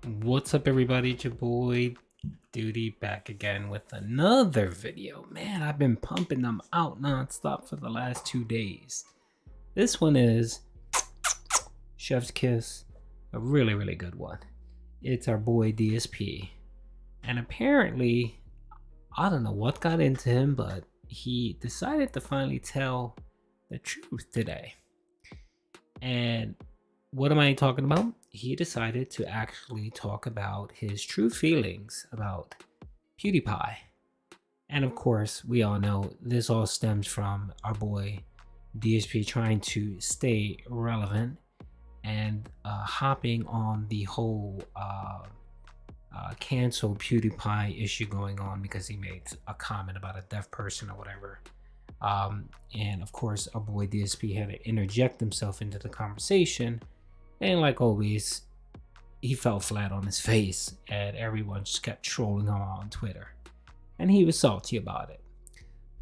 What's up, everybody? It's your boy Duty back again with another video. Man, I've been pumping them out nonstop for the last 2 days. This one is Chef's Kiss, a really good one. It's our boy DSP, and apparently, I don't know what got into him, but he decided to finally tell the truth today. And what am I talking about? He decided to actually talk about his true feelings about PewdiePie. And of course, we all know this all stems from our boy DSP trying to stay relevant and hopping on the whole cancel PewdiePie issue going on because he made a comment about a deaf person or whatever. And of course, our boy DSP had to interject himself into the conversation. And like always, he fell flat on his face and everyone just kept trolling him on Twitter. And he was salty about it.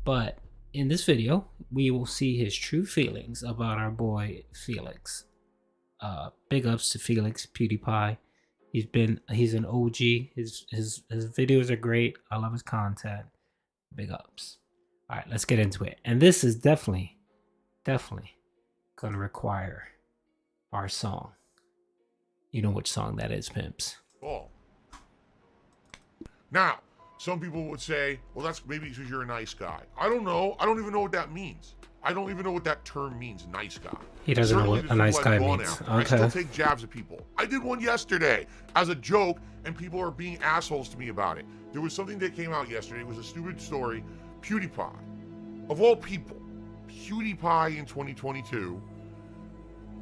But in this video, we will see his true feelings about our boy Felix. Big ups to Felix PewdiePie. He's an OG. His videos are great. I love his content. Big ups. All right, let's get into it. And this is definitely gonna require our song. You know which song that is, pimps. Oh. Now, some people would say, well, that's maybe because you're a nice guy. I don't know. I don't even know what that means. I don't even know what that term means, nice guy. He doesn't know what a nice guy means. Okay. I still take jabs at people. I did one yesterday as a joke, and people are being assholes to me about it. There was something that came out yesterday. It was a stupid story. PewdiePie. Of all people, PewdiePie in 2022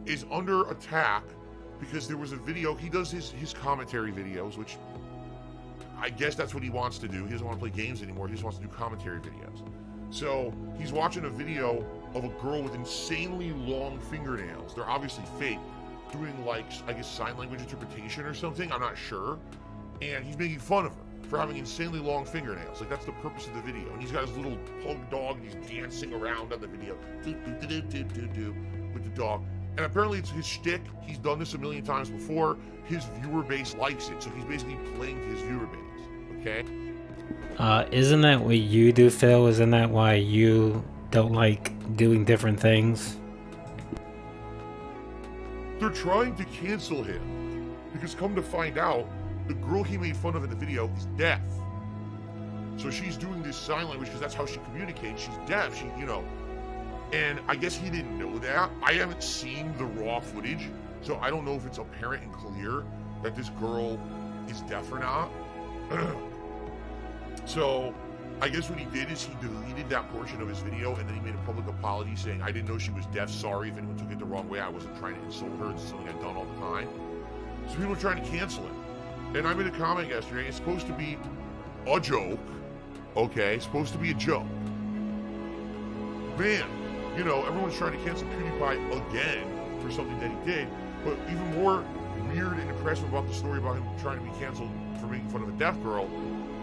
is under attack because there was a video. He does his commentary videos, which I guess that's what he wants to do. He doesn't want to play games anymore. He just wants to do commentary videos. So he's watching a video of a girl with insanely long fingernails. They're obviously fake, doing like, I guess, sign language interpretation or something. I'm not sure. And he's making fun of her for having insanely long fingernails. Like, that's the purpose of the video. And he's got his little pug dog and he's dancing around on the video with the dog. And apparently it's his shtick. He's done this a million times before. His viewer base likes it. So he's basically playing to his viewer base. Okay? Isn't that what you do, Phil? Isn't that why you don't like doing different things? They're trying to cancel him because, come to find out, the girl he made fun of in the video is deaf. So she's doing this sign language because that's how she communicates. She's deaf. She, and I guess he didn't know that. I haven't seen the raw footage, so I don't know if it's apparent and clear that this girl is deaf or not. So I guess what he did is he deleted that portion of his video, and then he made a public apology saying, I didn't know she was deaf. Sorry if anyone took it the wrong way. I wasn't trying to insult her. It's something I've done all the time. So people are trying to cancel it. And I made a comment yesterday. It's supposed to be a joke. Okay? It's supposed to be a joke. Man, everyone's trying to cancel PewdiePie again for something that he did. But even more weird and impressive about the story about him trying to be canceled for making fun of a deaf girl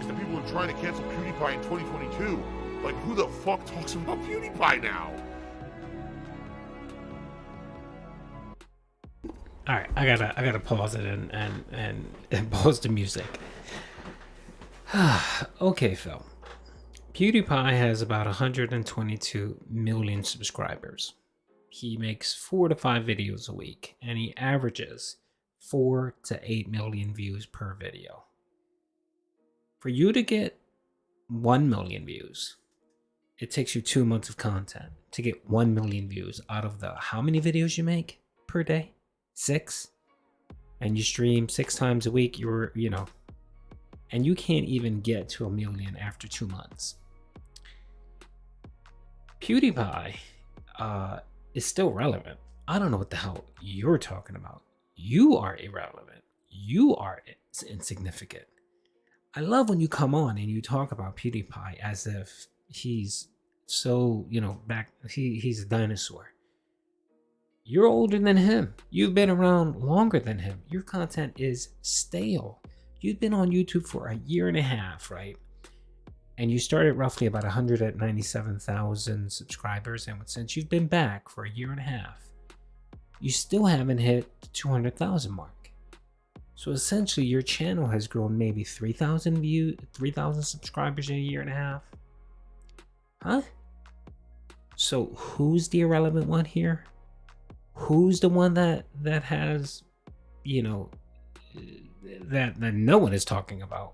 is that people are trying to cancel PewdiePie in 2022. Like, who the fuck talks about PewdiePie now? All right, I gotta pause it and pause the music. Okay, Phil. PewdiePie has about 122 million subscribers. He makes 4 to 5 videos a week, and he averages 4 to 8 million views per video. For you to get 1 million views, it takes you 2 months of content to get 1 million views out of the how many videos you make per day? 6? And you stream 6 times a week, and you can't even get to 1 million after 2 months. PewdiePie is still relevant. I don't know what the hell you're talking about. You are irrelevant. You are insignificant. I love when you come on and you talk about PewdiePie as if he's so, he's a dinosaur. You're older than him. You've been around longer than him. Your content is stale. You've been on YouTube for a year and a half, right? And you started roughly about 197,000 subscribers. And since you've been back for a year and a half, you still haven't hit the 200,000 mark. So essentially, your channel has grown maybe 3,000 views, 3,000 subscribers in a year and a half. Huh? So who's the irrelevant one here? Who's the one that has, you know, that no one is talking about?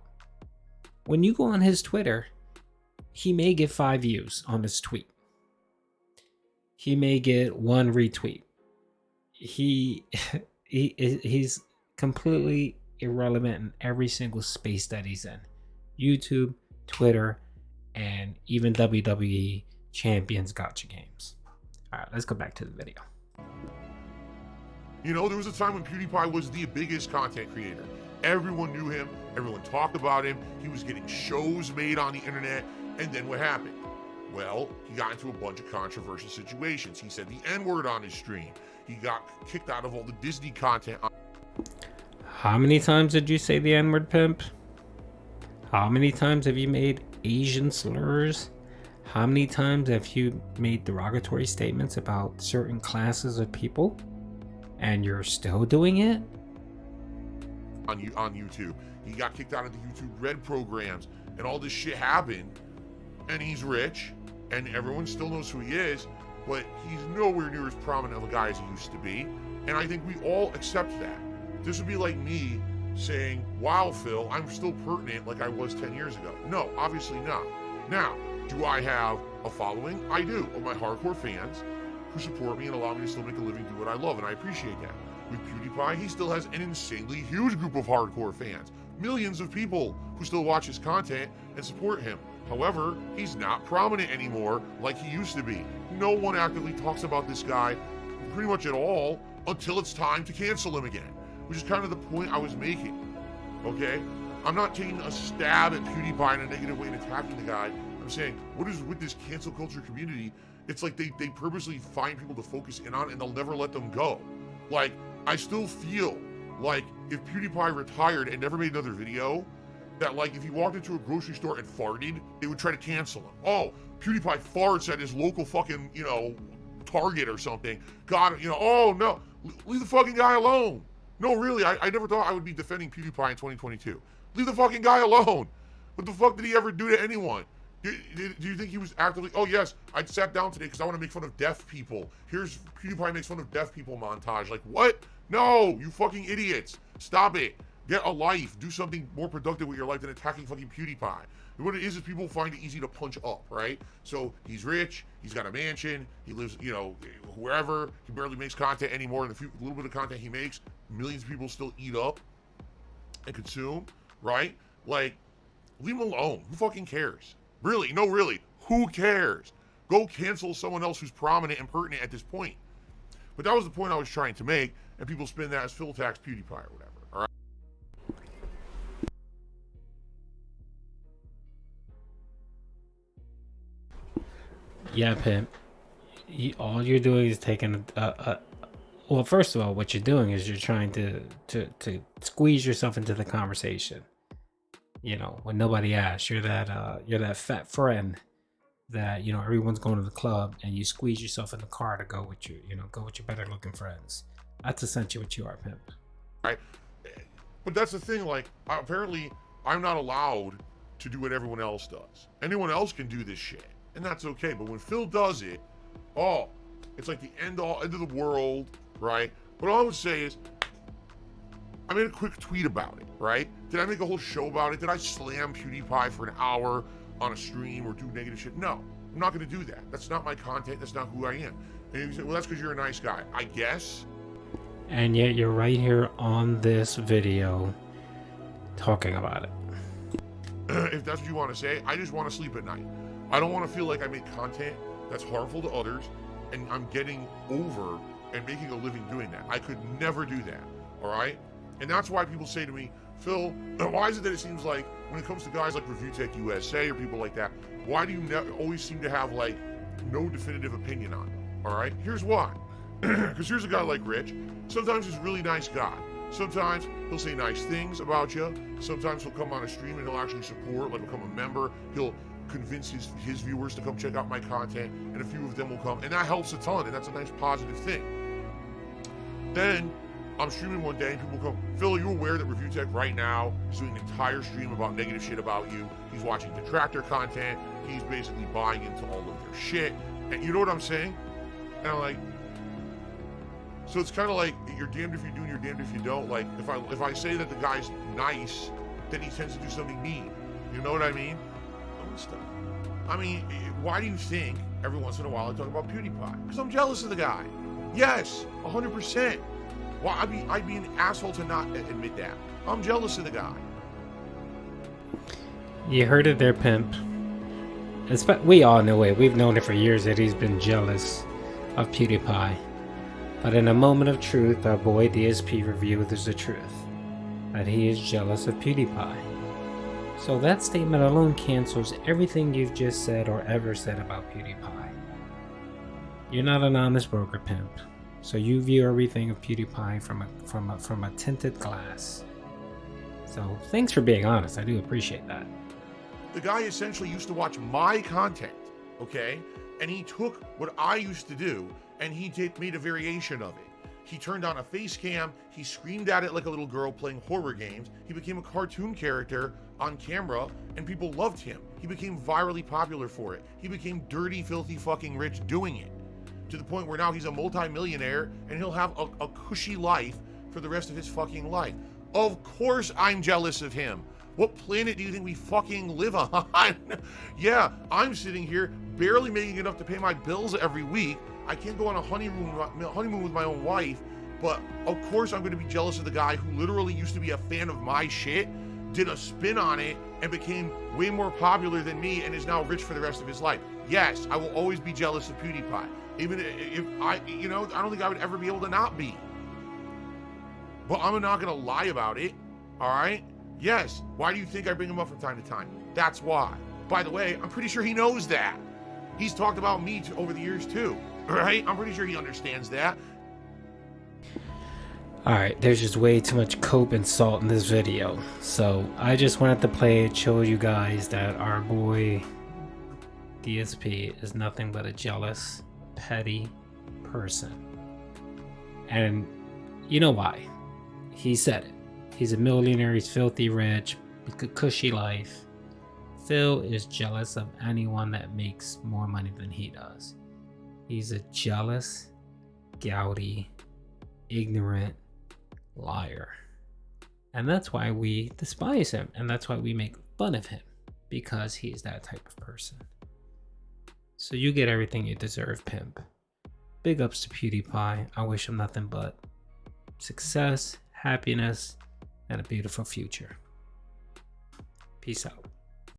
When you go on his Twitter, he may get 5 views on his tweet. He may get 1 retweet. He's completely irrelevant in every single space that he's in. YouTube, Twitter, and even WWE Champions Gotcha Games. All right, let's go back to the video. You know, there was a time when PewdiePie was the biggest content creator. Everyone knew him, everyone talked about him, he was getting shows made on the internet, and then what happened? Well, he got into a bunch of controversial situations. He said the N-word on his stream. He got kicked out of all the Disney content. How many times did you say the N-word, pimp? How many times have you made Asian slurs? How many times have you made derogatory statements about certain classes of people? And you're still doing it? On YouTube. He got kicked out of the YouTube Red programs, and all this shit happened. And he's rich, and everyone still knows who he is, but he's nowhere near as prominent of a guy as he used to be. And I think we all accept that. This would be like me saying, wow, Phil, I'm still pertinent like I was 10 years ago. No, obviously not. Now, do I have a following? I do, of my hardcore fans who support me and allow me to still make a living, do what I love, and I appreciate that. With PewdiePie, he still has an insanely huge group of hardcore fans. Millions of people who still watch his content and support him. However, he's not prominent anymore like he used to be. No one actively talks about this guy pretty much at all until it's time to cancel him again, which is kind of the point I was making, okay? I'm not taking a stab at PewdiePie in a negative way and attacking the guy. I'm saying, what is with this cancel culture community? It's like they purposely find people to focus in on and they'll never let them go. Like, I still feel like if PewdiePie retired and never made another video, that like if he walked into a grocery store and farted, they would try to cancel him. Oh, PewdiePie farts at his local fucking, you know, Target or something. God, you know, oh no, leave the fucking guy alone. No, really, I never thought I would be defending PewdiePie in 2022. Leave the fucking guy alone. What the fuck did he ever do to anyone? Do you think he was actively, oh yes, I sat down today because I want to make fun of deaf people. Here's PewdiePie makes fun of deaf people montage. Like, what? No, you fucking idiots. Stop it. Get a life. Do something more productive with your life than attacking fucking PewdiePie. And what it is people find it easy to punch up, right? So he's rich, he's got a mansion, he lives, you know, wherever, he barely makes content anymore, and the little bit of content he makes, millions of people still eat up and consume, right? Like, leave him alone. Who fucking cares? Really, no, really, who cares? Go cancel someone else who's prominent and pertinent at this point. But that was the point I was trying to make, and people spin that as Phil attacks PewdiePie or whatever, all right? Yeah, pimp. All you're doing is taking well, first of all, what you're doing is you're trying to squeeze yourself into the conversation. You know, when nobody asks, you're that fat friend that, you know, everyone's going to the club and you squeeze yourself in the car to go with your better looking friends. That's essentially what you are, pimp. Right? But that's the thing, like, apparently I'm not allowed to do what everyone else does. Anyone else can do this shit, and that's okay. But when Phil does it, oh, it's like the end of the world, right? But all I would say is, I made a quick tweet about it, right? Did I make a whole show about it? Did I slam PewdiePie for an hour on a stream or do negative shit? No, I'm not gonna do that. That's not my content, that's not who I am. And you say, well, that's because you're a nice guy. I guess. And yet you're right here on this video talking about it. If that's what you want to say, I just want to sleep at night. I don't want to feel like I make content that's harmful to others and I'm getting over and making a living doing that. I could never do that, all right? And that's why people say to me, Phil, why is it that it seems like when it comes to guys like Review Tech USA or people like that, why do you always seem to have like no definitive opinion on them, all right? Here's why. Because here's a guy like Rich. Sometimes he's a really nice guy. Sometimes he'll say nice things about you. Sometimes he'll come on a stream and he'll actually support, like become a member. He'll convince his viewers to come check out my content, and a few of them will come, and that helps a ton, and that's a nice positive thing. Then I'm streaming one day and people come, Phil, are you aware that Review Tech right now is doing an entire stream about negative shit about you? He's watching detractor content. He's basically buying into all of their shit. And you know what I'm saying? And I'm like, so it's kind of like you're damned if you do and you're damned if you don't. Like if I say that the guy's nice, then he tends to do something mean. You know what I mean? I mean, why do you think every once in a while I talk about PewdiePie? Because I'm jealous of the guy. Yes, 100%. Well, I'd be an asshole to not admit that. I'm jealous of the guy. You heard it there, pimp. We all know it. We've known it for years that he's been jealous of PewdiePie. But in a moment of truth, our boy DSP revealed the truth. That he is jealous of PewdiePie. So that statement alone cancels everything you've just said or ever said about PewdiePie. You're not an honest broker, pimp. So you view everything of PewdiePie from a tinted glass. So thanks for being honest. I do appreciate that. The guy essentially used to watch my content, okay? And he took what I used to do and he made a variation of it. He turned on a face cam, he screamed at it like a little girl playing horror games. He became a cartoon character on camera and people loved him. He became virally popular for it. He became dirty, filthy, fucking rich doing it. To the point where now he's a multi-millionaire and he'll have a cushy life for the rest of his fucking life. Of course I'm jealous of him. What planet do you think we fucking live on? Yeah, I'm sitting here barely making enough to pay my bills every week. I can't go on a honeymoon with my own wife, but of course I'm going to be jealous of the guy who literally used to be a fan of my shit, did a spin on it, and became way more popular than me and is now rich for the rest of his life. Yes, I will always be jealous of PewdiePie. Even if I don't think I would ever be able to not be. But I'm not going to lie about it, all right? Yes, why do you think I bring him up from time to time? That's why. By the way, I'm pretty sure he knows that. He's talked about me over the years too, right? I'm pretty sure he understands that. Alright, there's just way too much coke and salt in this video. So I just wanted to play it, show you guys that our boy DSP is nothing but a jealous, petty person. And you know why? He said it. He's a millionaire, he's filthy rich, a cushy life. Phil is jealous of anyone that makes more money than he does. He's a jealous, gouty, ignorant liar. And that's why we despise him, and that's why we make fun of him, because he's that type of person. So you get everything you deserve, pimp. Big ups to PewdiePie. I wish him nothing but success, happiness, and a beautiful future. Peace out.